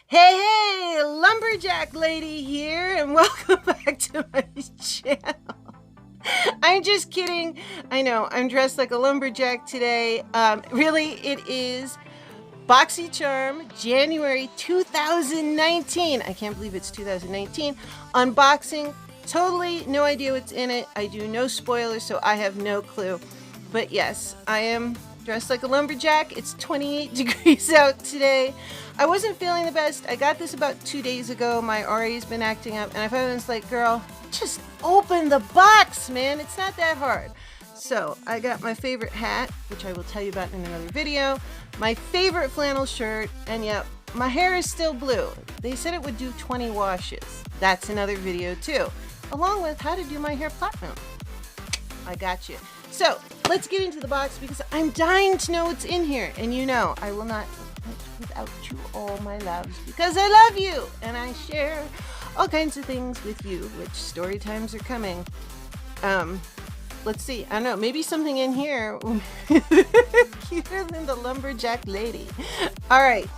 Hey, lumberjack lady here, and welcome back to my channel. I'm just kidding. I know, I'm dressed like a lumberjack today. Really, it is Boxycharm, January 2019. I can't believe it's 2019. Unboxing. Totally no idea what's in it. I do no spoilers, so I have no clue. But yes, I am dressed like a lumberjack. It's 28 degrees out today. I wasn't feeling the best. I got this about 2 days ago. My RA's been acting up, and I finally was like, girl, just open the box, man. It's not that hard. So I got my favorite hat, which I will tell you about in another video, my favorite flannel shirt, and yeah, my hair is still blue. They said it would do 20 washes. That's another video too, along with how to do my hair platinum. I got you. So let's get into the box because I'm dying to know what's in here. And you know, I will not without you all, my loves, because I love you and I share all kinds of things with you, which story times are coming. Let's see. I don't know, maybe something in here cuter than the lumberjack lady. All right,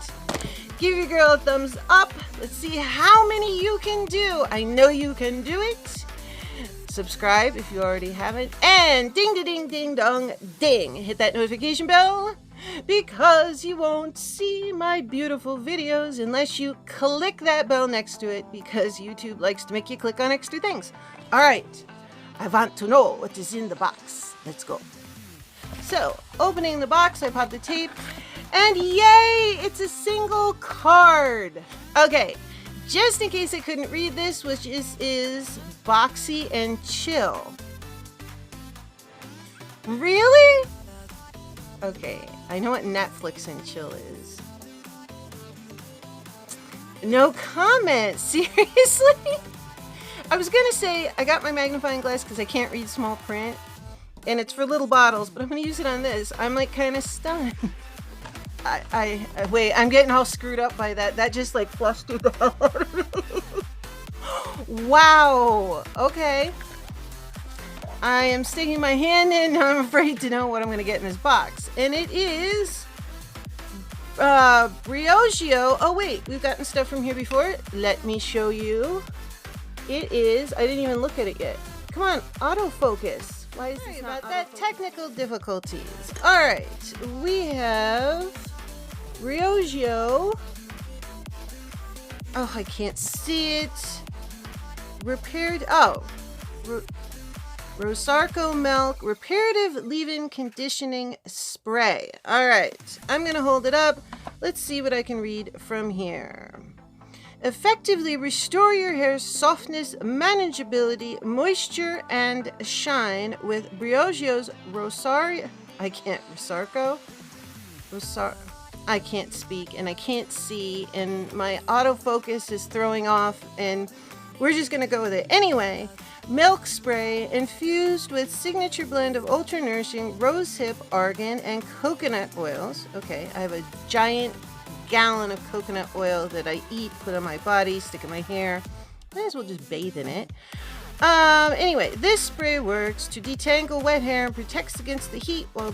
give your girl a thumbs up. Let's see how many you can do. I know you can do it. Subscribe if you already haven't, and ding ding ding ding dong ding, hit that notification bell because you won't see my beautiful videos unless you click that bell next to it, because YouTube likes to make you click on extra things. All right, I want to know what is in the box. Let's go. So opening the box, I pop the tape, and yay, it's a single card. Okay, just in case I couldn't read this, which is Boxy and Chill. Really? Okay, I know what Netflix and Chill is. No comment. Seriously? I was gonna say I got my magnifying glass because I can't read small print, and it's for little bottles, but I'm gonna use it on this. I'm like kind of stunned. Wait, I'm getting all screwed up by that. That just like flustered the hell out of me. Wow. Okay. I am sticking my hand in. I'm afraid to know what I'm going to get in this box. And it is Borgia. Oh wait, we've gotten stuff from here before. Let me show you. It is, I didn't even look at it yet. Come on, autofocus. Why is this not about that? Technical difficulties. All right, we have Borgia. Oh, I can't see it. Repaired. Oh, Rosarco Milk Reparative Leave-In Conditioning Spray. All right, I'm gonna hold it up. Let's see what I can read from here. Effectively restore your hair's softness, manageability, moisture, and shine with Borgia's Rosarco. I can't speak and I can't see, and my autofocus is throwing off, and we're just gonna go with it. Anyway, milk spray infused with signature blend of ultra nourishing rosehip, argan, and coconut oils. Okay, I have a giant gallon of coconut oil that I eat, put on my body, stick in my hair. Might as well just bathe in it. Anyway, this spray works to detangle wet hair and protects against the heat while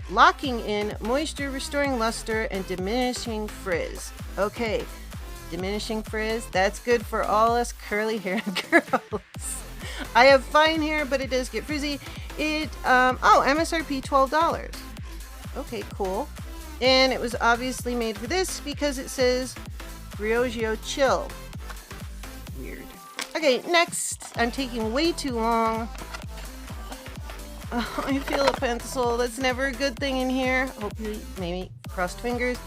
locking in moisture, restoring luster, and diminishing frizz. Okay, diminishing frizz, that's good for all us curly haired girls. I have fine hair, but it does get frizzy. It, MSRP $12. Okay, cool. And it was obviously made for this because it says Borgia Chill. Weird. Okay, next. I'm taking way too long. Oh, I feel a pencil. That's never a good thing in here. Hopefully, maybe crossed fingers.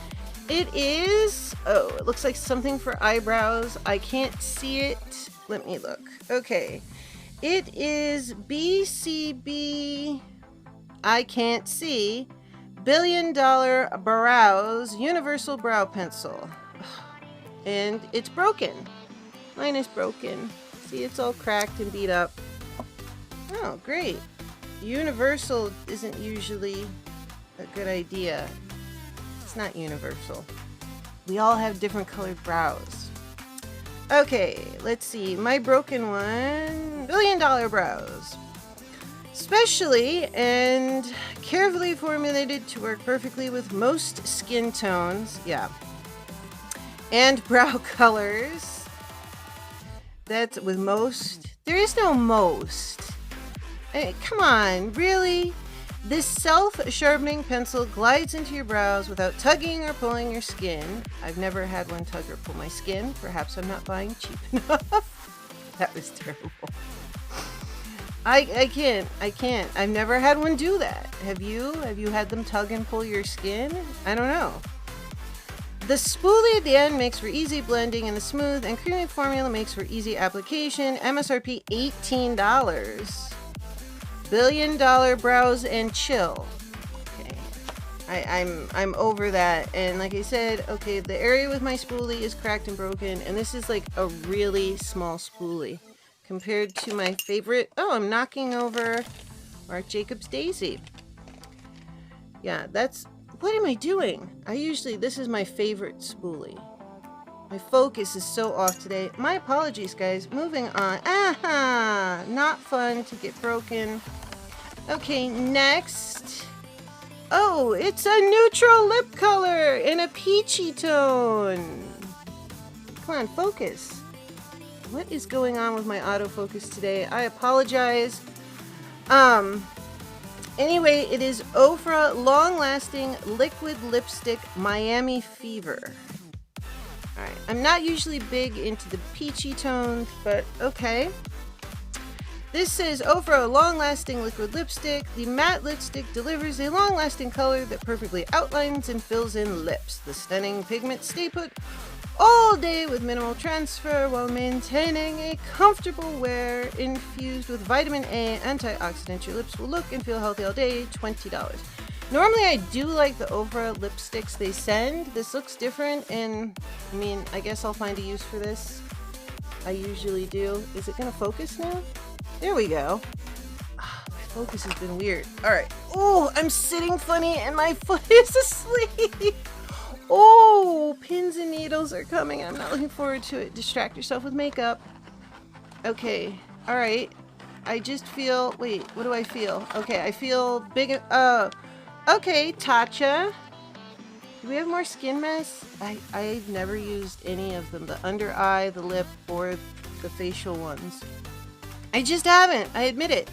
It is, oh, it looks like something for eyebrows. I can't see it. Let me look. Okay. It is BCB, I can't see, $1 billion Brows Universal Brow Pencil. And it's broken. Mine is broken. See, it's all cracked and beat up. Oh, great. Universal isn't usually a good idea. It's not universal. We all have different colored brows. Okay, let's see. My broken one, $1 billion brows. Specially and carefully formulated to work perfectly with most skin tones. Yeah. And brow colors. That's with most. There is no most. Come on, really? This self-sharpening pencil glides into your brows without tugging or pulling your skin. I've never had one tug or pull my skin. Perhaps I'm not buying cheap enough. That was terrible. I can't. I've never had one do that. Have you? Have you had them tug and pull your skin? I don't know. The spoolie at the end makes for easy blending, and the smooth and creamy formula makes for easy application. MSRP $18. $1 billion brows and chill. Okay, I'm over that. And like I said, okay, the area with my spoolie is cracked and broken, and this is like a really small spoolie compared to my favorite. Oh, I'm knocking over Marc Jacobs Daisy. Yeah, that's. What am I doing? This is my favorite spoolie. My focus is so off today. My apologies, guys. Moving on. Aha! Not fun to get broken. Okay, next. Oh, it's a neutral lip color in a peachy tone. Come on, focus. What is going on with my autofocus today? I apologize. Anyway, it is Ofra Long Lasting Liquid Lipstick Miami Fever. Alright, I'm not usually big into the peachy tones, but okay. This says Ofra Long Lasting Liquid Lipstick. The matte lipstick delivers a long lasting color that perfectly outlines and fills in lips. The stunning pigment stay put all day with minimal transfer while maintaining a comfortable wear infused with vitamin A antioxidant. Your lips will look and feel healthy all day. $20. Normally I do like the Ofra lipsticks they send. This looks different, and I mean, I guess I'll find a use for this. I usually do. Is it gonna focus now? There we go. My focus has been weird. Alright. Oh, I'm sitting funny and my foot is asleep. Oh, pins and needles are coming. I'm not looking forward to it. Distract yourself with makeup. Okay. All right. I just feel... Wait, what do I feel? Okay, I feel big... okay, Tatcha. Do we have more skin masks? I've never used any of them. The under eye, the lip, or the facial ones. I just haven't. I admit it.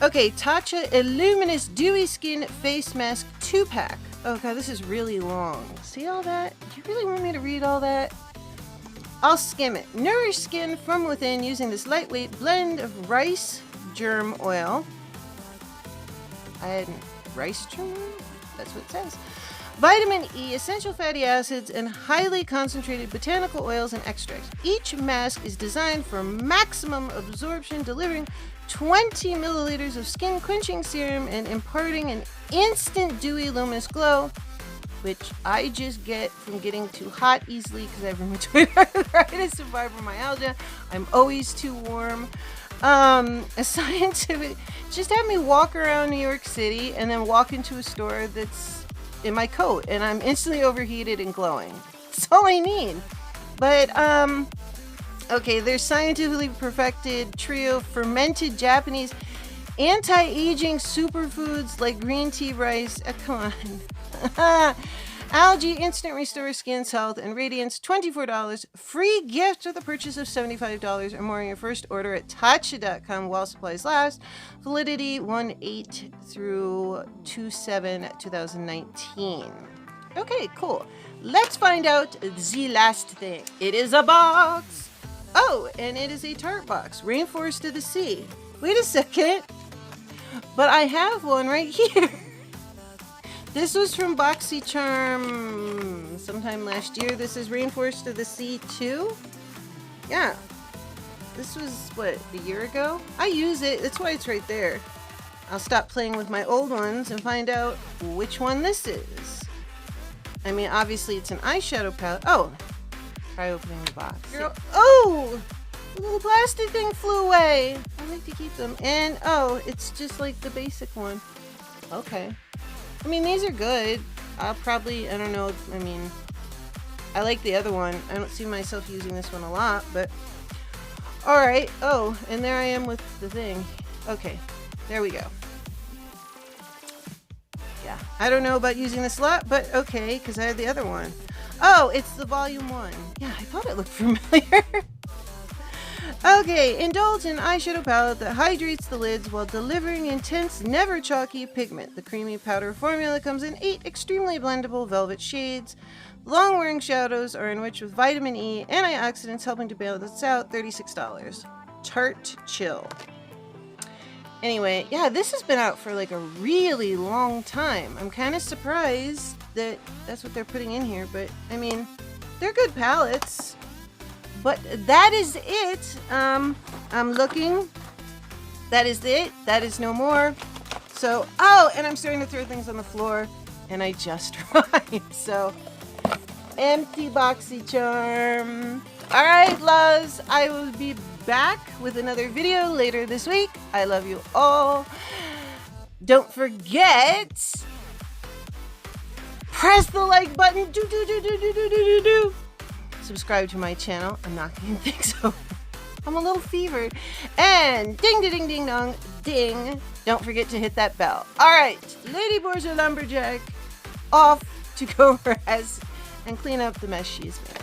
Okay, Tatcha Illuminous Dewy Skin Face Mask 2-pack. Oh god, this is really long. See all that? Do you really want me to read all that? I'll skim it. Nourish skin from within using this lightweight blend of rice germ oil. I had rice germ oil? That's what it says. Vitamin E, essential fatty acids, and highly concentrated botanical oils and extracts. Each mask is designed for maximum absorption, delivering 20 milliliters of skin quenching serum and imparting an instant dewy luminous glow, which I just get from getting too hot easily because I have rheumatoid arthritis and fibromyalgia. I'm always too warm. A scientific, just have me walk around New York City and then walk into a store that's in my coat and I'm instantly overheated and glowing. That's all I need. But okay, there's scientifically perfected trio fermented Japanese anti-aging superfoods like green tea, rice. Come on. Algae instant restores skin's health and radiance. $24. Free gift with a purchase of $75 or more on your first order at Tatcha.com while supplies last. Validity 1/8 through 2/7/2019. Okay, cool. Let's find out the last thing. It is a box. Oh, and it is a tart box. Rainforest of the Sea. Wait a second. But I have one right here. This was from Boxycharm sometime last year. This is Rainforest of the Sea 2. Yeah. This was, what, a year ago? I use it. That's why it's right there. I'll stop playing with my old ones and find out which one this is. I mean, obviously it's an eyeshadow palette. Oh, try opening the box. Oh, the little plastic thing flew away. I like to keep them. And, oh, it's just like the basic one. Okay. I mean, these are good. I'll probably, I don't know, I mean, I like the other one. I don't see myself using this one a lot, but alright. Oh, and there I am with the thing. Okay, there we go. Yeah, I don't know about using this a lot, but okay, because I had the other one. Oh, it's the volume 1. Yeah, I thought it looked familiar. Okay, indulge in eyeshadow palette that hydrates the lids while delivering intense, never chalky pigment. The creamy powder formula comes in 8 extremely blendable velvet shades. Long-wearing shadows are enriched with vitamin E, antioxidants helping to balance out. $36. Tarte Chill. Anyway, yeah, this has been out for like a really long time. I'm kind of surprised that that's what they're putting in here, but I mean, they're good palettes. But that is it. I'm looking. That is it. That is no more. So, oh, and I'm starting to throw things on the floor, and I just rhymed. So, empty Boxycharm. All right, loves. I will be back with another video later this week. I love you all. Don't forget, press the like button. Do. Subscribe to my channel. I'm knocking things over. I'm a little fevered. And ding, ding, ding, dong, ding. Don't forget to hit that bell. All right, Lady Borgia Lumberjack off to go rest and clean up the mess she's made.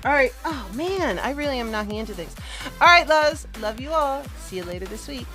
All right. Oh, man, I really am knocking into things. All right, loves. Love you all. See you later this week.